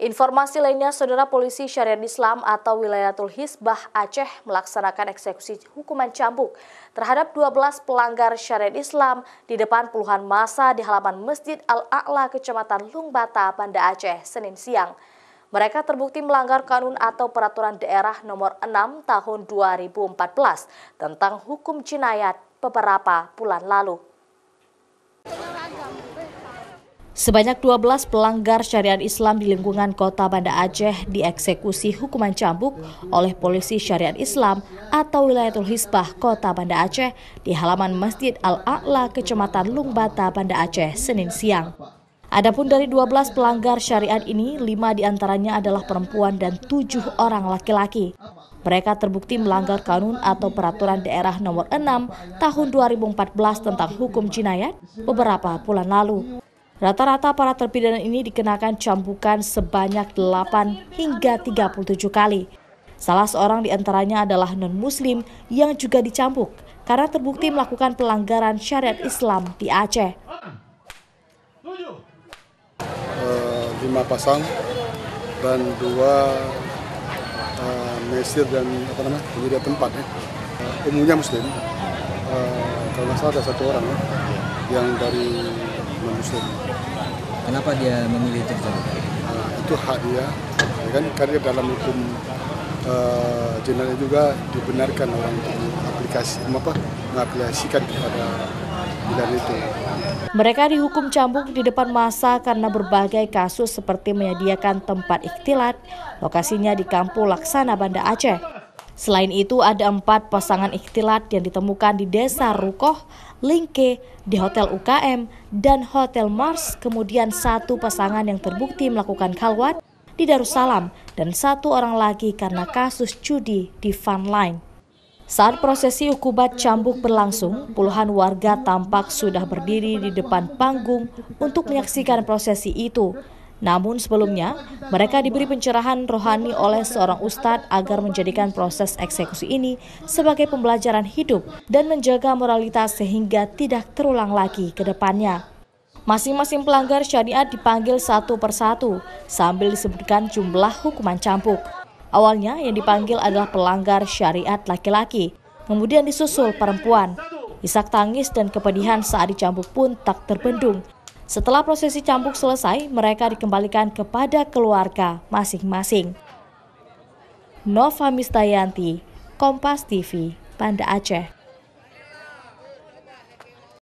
Informasi lainnya, Saudara, Polisi Syariat Islam atau Wilayatul Hizbah Aceh melaksanakan eksekusi hukuman cambuk terhadap 12 pelanggar syariat Islam di depan puluhan massa di halaman Masjid Al-A'la, Kecamatan Lungbata, Banda Aceh, Senin siang. Mereka terbukti melanggar kanun atau peraturan daerah nomor 6 tahun 2014 tentang hukum jinayat beberapa bulan lalu. Sebanyak 12 pelanggar syariat Islam di lingkungan kota Banda Aceh dieksekusi hukuman cambuk oleh Polisi Syariat Islam atau Wilayatul Hizbah Kota Banda Aceh di halaman Masjid Al-A'la, Kecamatan Lungbata, Banda Aceh, Senin siang. Adapun dari 12 pelanggar syariat ini, 5 diantaranya adalah perempuan dan 7 orang laki-laki. Mereka terbukti melanggar kanun atau peraturan daerah nomor 6 tahun 2014 tentang hukum jinayat beberapa bulan lalu. Rata-rata para terpidana ini dikenakan cambukan sebanyak 8 hingga 37 kali. Salah seorang diantaranya adalah non-muslim yang juga dicambuk karena terbukti melakukan pelanggaran syariat Islam di Aceh. 5 pasang dan 2 mesir dan penyedia tempat umumnya muslim. Kalau nggak salah ada 1 orang yang dari non-muslim. Kenapa dia memilih tersebut? Itu hak dia, kan? Karena dalam hukum jinayat juga dibenarkan orang untuk mengaplikasikan kepada pidana itu. Mereka dihukum cambuk di depan massa karena berbagai kasus seperti menyediakan tempat ikhtilat, lokasinya di Kampung Laksana, Banda Aceh. Selain itu, ada 4 pasangan ikhtilat yang ditemukan di Desa Rukoh, Lingke, di Hotel UKM, dan Hotel Mars. Kemudian 1 pasangan yang terbukti melakukan khalwat di Darussalam dan 1 orang lagi karena kasus judi di Funline. Saat prosesi ukubat cambuk berlangsung, puluhan warga tampak sudah berdiri di depan panggung untuk menyaksikan prosesi itu. Namun sebelumnya, mereka diberi pencerahan rohani oleh seorang ustadz agar menjadikan proses eksekusi ini sebagai pembelajaran hidup dan menjaga moralitas sehingga tidak terulang lagi ke depannya. Masing-masing pelanggar syariat dipanggil satu persatu sambil disebutkan jumlah hukuman cambuk. Awalnya yang dipanggil adalah pelanggar syariat laki-laki, kemudian disusul perempuan. Isak tangis dan kepedihan saat dicambuk pun tak terbendung. Setelah prosesi cambuk selesai, mereka dikembalikan kepada keluarga masing-masing. Nova Mistayanti, Kompas TV, Banda Aceh.